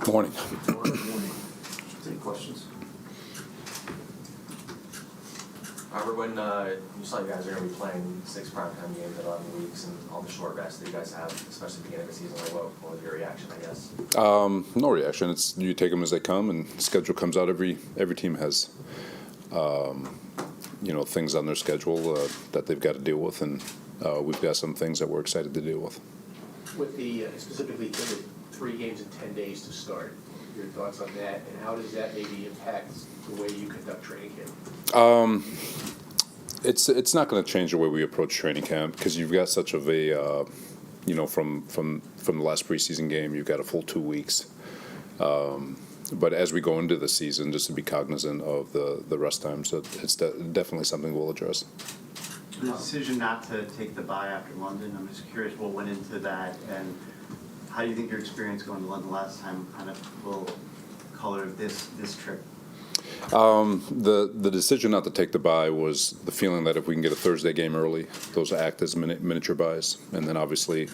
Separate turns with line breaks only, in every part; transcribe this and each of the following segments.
Morning.
Any questions?
Robert, when you saw you guys are going to be playing 6 primetime games in 11 weeks and all the short rests that you guys have, especially at the beginning of the season, like what was your reaction, I guess?
No reaction. It's you take them as they come, and the schedule comes out. Every team has, things on their schedule that they've got to deal with, and we've got some things that we're excited to deal with.
With the specifically the 3 games in 10 days to start, your thoughts on that, and how does that maybe impact the way you conduct training camp?
It's not going to change the way we approach training camp because you've got such of a, from the last preseason game, you've got a full 2 weeks. But as we go into the season, just to be cognizant of the rest time, so it's definitely something we'll address.
The decision not to take the bye after London, I'm just curious what went into that, and how do you think your experience going to London last time kind of will color this trip?
The decision not to take the bye was the feeling that if we can get a Thursday game early, those act as miniature buys, and then obviously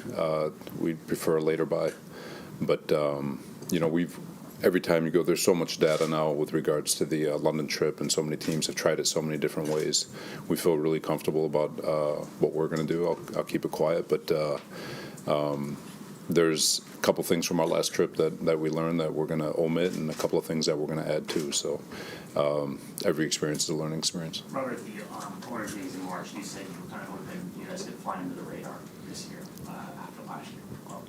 we'd prefer a later bye. But every time you go, there's so much data now with regards to the London trip, and so many teams have tried it so many different ways. We feel really comfortable about what we're going to do. I'll keep it quiet, but there's a couple things from our last trip that we learned that we're going to omit, and a couple of things that we're going to add too. So every experience is a learning experience.
Robert, the owners meetings in March, you said you were kind of hoping you guys could fly under the radar this year after last year. Well,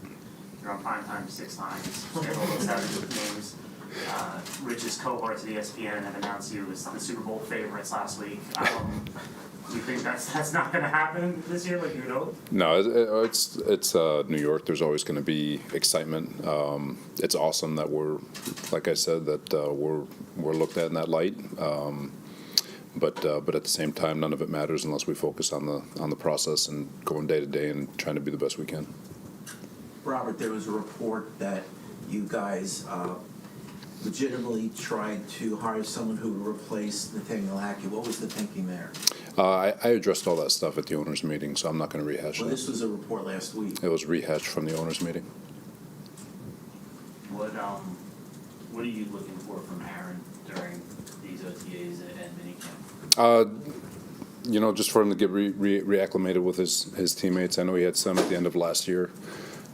you're on prime time 6 times, schedule those 7 games. Rich's cohorts at ESPN have announced you as the Super Bowl favorites last week. Do you think that's not going to happen this year like you would hope?
No, it's New York. There's always going to be excitement. It's awesome that we're, like I said, that we're looked at in that light. But at the same time, none of it matters unless we focus on the process and going day to day and trying to be the best we can.
Robert, there was a report that you guys legitimately tried to hire someone who would replace Nathaniel Hackett. What was the thinking there?
I addressed all that stuff at the owners' meeting, so I'm not going to rehash
Well,
that.
this was a report last week.
It was rehashed from the owners' meeting.
What are you looking for from Aaron during these OTAs and minicamp?
Just for him to get reacclimated with his teammates. I know he had some at the end of last year,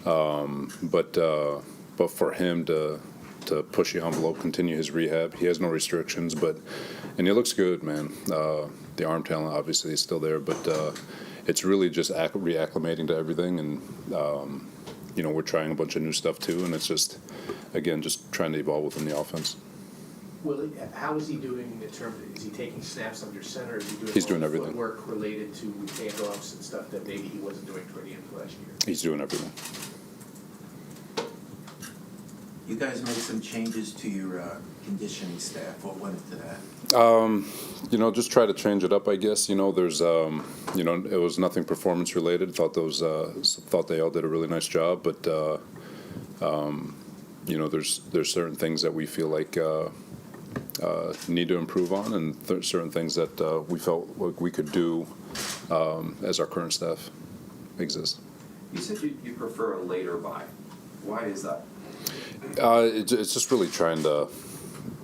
but for him to push the envelope, continue his rehab. He has no restrictions, and he looks good, man. The arm talent obviously is still there, but it's really just reacclimating to everything, and we're trying a bunch of new stuff too, and it's just trying to evolve within the offense.
Well, how is he doing in terms of, is he taking snaps under center? Is he doing
He's doing everything.
Work related to handoffs and stuff that maybe he wasn't doing toward the end of last year?
He's doing everything.
You guys made some changes to your conditioning staff. What went into that?
Just try to change it up, I guess. There's, it was nothing performance related. Thought they all did a really nice job, but there's certain things that we feel like need to improve on, and certain things that we felt like we could do as our current staff exists.
You said you prefer a later buy. Why is that?
It's just really trying to,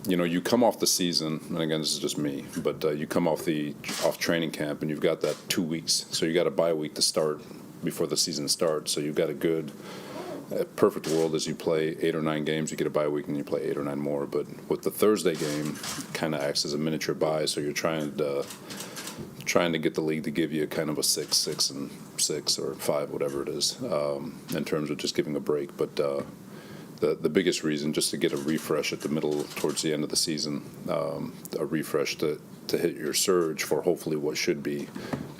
you come off the season, and again, this is just me, but you come off training camp, and you've got that 2 weeks, so you got a bye week to start before the season starts. So you've got a perfect world is you play 8 or 9 games, you get a bye week, and you play 8 or 9 more. But with the Thursday game, kind of acts as a miniature bye, so you're trying to get the league to give you kind of a 6 and 6 or 5, whatever it is, in terms of just giving a break. But the biggest reason, just to get a refresh at the middle, towards the end of the season, a refresh to hit your surge for hopefully what should be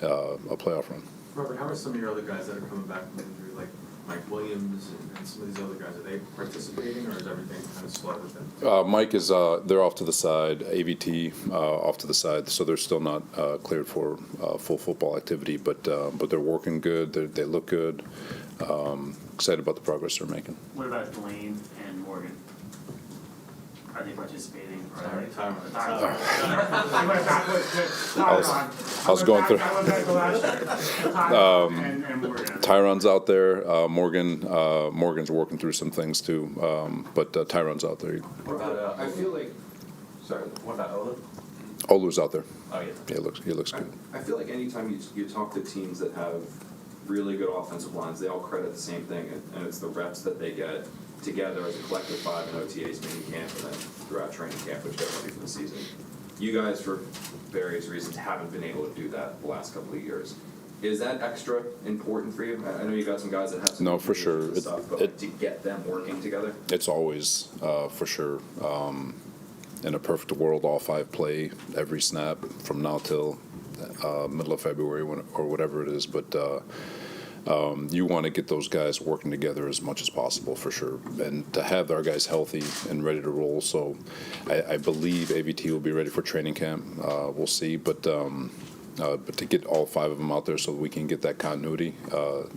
a playoff run.
Robert, how are some of your other guys that are coming back from injury, like Mike Williams and some of these other guys? Are they participating, or is everything kind of slow with them?
Mike is they're off to the side. AVT off to the side, so they're still not cleared for full football activity. But they're working good. They look good. Excited about the progress they're making.
What about Dwayne and Morgan? are they participating?
Tyron.
I was going through.
And Morgan.
Tyron's out there. Morgan's working through some things too. But Tyron's out there.
What about,
I feel like, sorry,
what about Ola?
Olu's out there.
Oh, yeah.
Yeah, he looks good.
I feel like anytime you talk to teams that have really good offensive lines, they all credit the same thing, and it's the reps that they get together as a collective five in OTAs, mini camp, and then throughout training camp, which gets ready for the season. You guys, for various reasons, haven't been able to do that the last couple of years. Is that extra important for you? I know you got some guys that have some
No, for sure.
and stuff, but like, to get them working together.
It's always for sure. In a perfect world, all five play every snap from now till middle of February or whatever it is. But you want to get those guys working together as much as possible for sure, and to have our guys healthy and ready to roll. So I believe AVT will be ready for training camp. We'll see, but to get all five of them out there so we can get that continuity,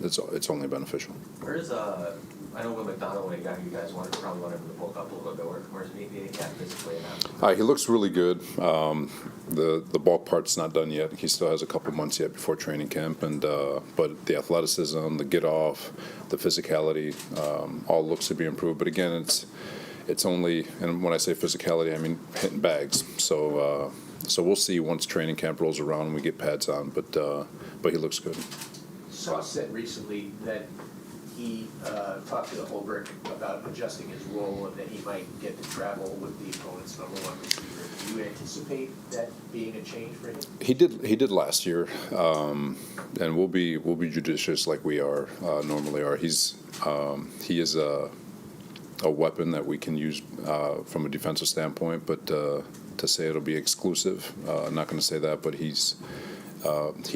it's only beneficial.
Where's, I know when McDonald, when he got you guys probably wanted him to bulk up a little bit, where's he physically now?
He looks really good. The bulk part's not done yet. He still has a couple months yet before training camp, but the athleticism, the get off, the physicality, all looks to be improved. But again, it's only, and when I say physicality, I mean hitting bags. So we'll see once training camp rolls around and we get pads on. But he looks good.
Sauce said recently that he talked to the Holbrook about adjusting his role and that he might get to travel with the opponent's number one receiver. Do you anticipate that being a change for him?
He did last year, and we'll be judicious like we are normally are. He is a weapon that we can use from a defensive standpoint, but to say it'll be exclusive, I'm not going to say that, but he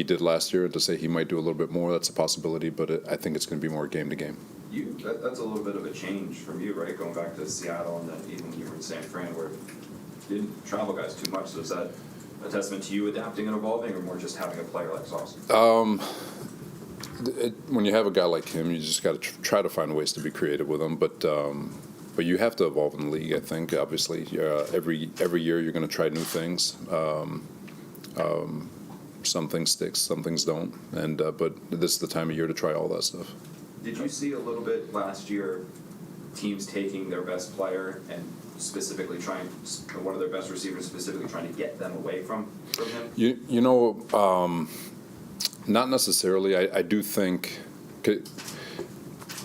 did last year. To say he might do a little bit more, that's a possibility, but I think it's going to be more game to game.
That's a little bit of a change from you, right? Going back to Seattle and then even you were in San Fran where you didn't travel guys too much. So is that a testament to you adapting and evolving, or more just having a player like Sauce?
When you have a guy like him, you just got to try to find ways to be creative with him, but you have to evolve in the league. I think obviously every year you're going to try new things. Some things stick, some things don't, but this is the time of year to try all that stuff.
Did you see a little bit last year teams taking their best player and specifically one of their best receivers specifically trying to get them away from him?
Not necessarily. I do think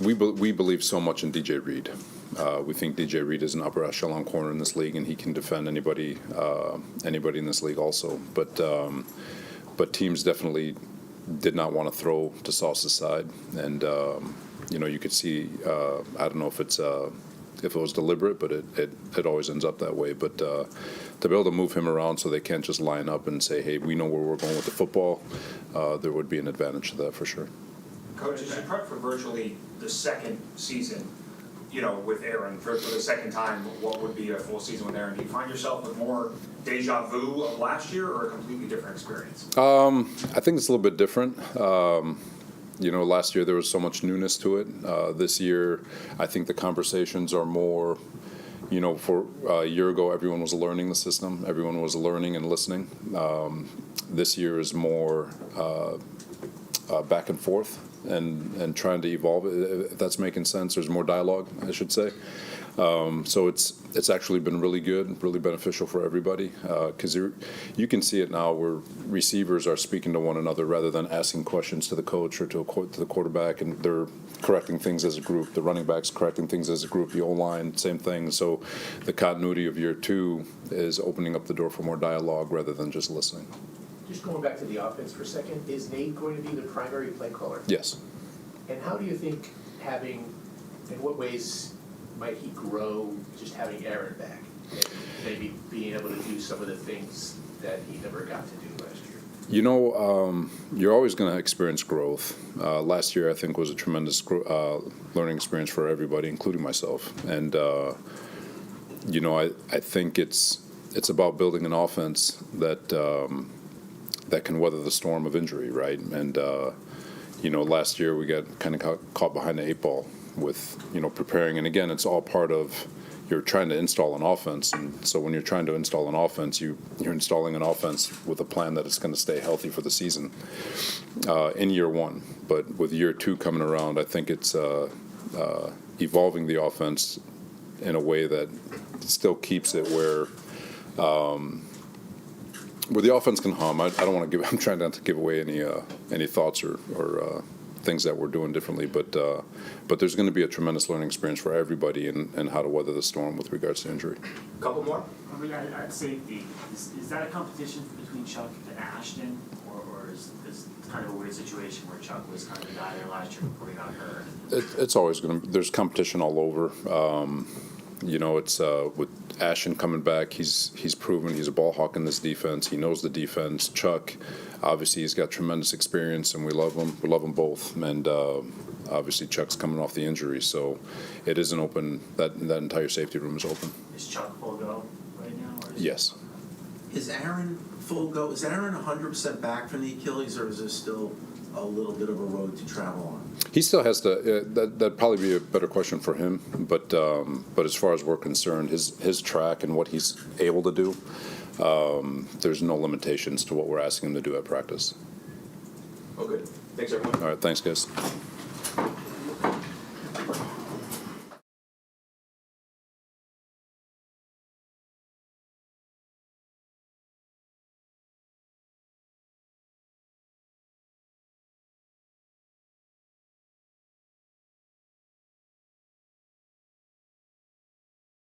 we believe so much in DJ Reed. We think DJ Reed is an upper echelon corner in this league, and he can defend anybody in this league also. But teams definitely did not want to throw to Sauce's side, and you could see. I don't know if it was deliberate, but it always ends up that way. But to be able to move him around so they can't just line up and say, "Hey, we know where we're going with the football," there would be an advantage to that for sure.
Coach, as you prep for virtually the second season, with Aaron for the second time, what would be a full season with Aaron? Do you find yourself with more deja vu of last year or a completely different experience?
I think it's a little bit different. Last year there was so much newness to it. This year, I think the conversations are more, for a year ago, everyone was learning the system. Everyone was learning and listening. This year is more back and forth and trying to evolve. If that's making sense, there's more dialogue, I should say. So it's actually been really good, really beneficial for everybody, because you can see it now where receivers are speaking to one another rather than asking questions to the coach or to the quarterback, and they're correcting things as a group. The running backs correcting things as a group. The O-line, same thing. So the continuity of year two is opening up the door for more dialogue rather than just listening.
Just going back to the offense for a second, is Nate going to be the primary play caller?
Yes.
And how do you think in what ways might he grow just having Aaron back? And maybe being able to do some of the things that he never got to do last year?
You're always going to experience growth. Last year, I think, was a tremendous learning experience for everybody, including myself. And, I think it's about building an offense that can weather the storm of injury, right? And, last year we got kind of caught behind the eight ball with, preparing. And again, it's all part of you're trying to install an offense, and so when you're trying to install an offense, you're installing an offense with a plan that it's going to stay healthy for the season in year one. But with year two coming around, I think it's evolving the offense in a way that still keeps it where the offense can hum. I don't want to give. I'm trying not to give away any thoughts or things that we're doing differently, but there's going to be a tremendous learning experience for everybody in how to weather the storm with regards to injury.
Couple more?
At safety, is that a competition between Chuck and Ashton, or is kind of a weird situation where Chuck was kind of the guy there last year before he got hurt?
It's always going to. There's competition all over. It's with Ashton coming back. He's proven he's a ball hawk in this defense. He knows the defense. Chuck, obviously, he's got tremendous experience, and we love him. We love them both. And obviously, Chuck's coming off the injury, so it is an open. That entire safety room is open.
Is Chuck full go right now? Or is
Yes.
Is Aaron full go? Is Aaron 100% back from the Achilles, or is there still a little bit of a road to travel on?
He still has to. That'd probably be a better question for him. But as far as we're concerned, his track and what he's able to do, there's no limitations to what we're asking him to do at practice.
Oh, good. Thanks, everyone.
All right, thanks, guys.